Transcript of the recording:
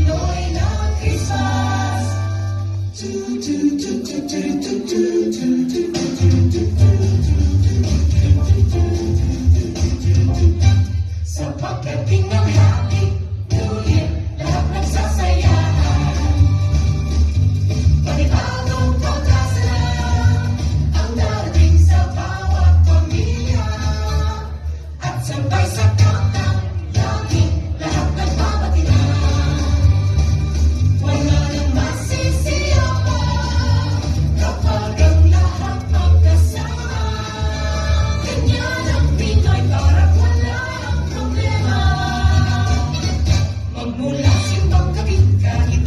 Pinoy na Christmas. Sa pagdating ng Happy New Year, lahat nagsasayahan. Panibagong pag-asa ang darating sa bawat pamilya. At sabay sa countdown, laging lahat nagbabati na. Wala nang masisiyaw pa kapag ang lahat magkasama. Ganyan ang Pinoy, parang walang problema. Magmula simbang gabi kahit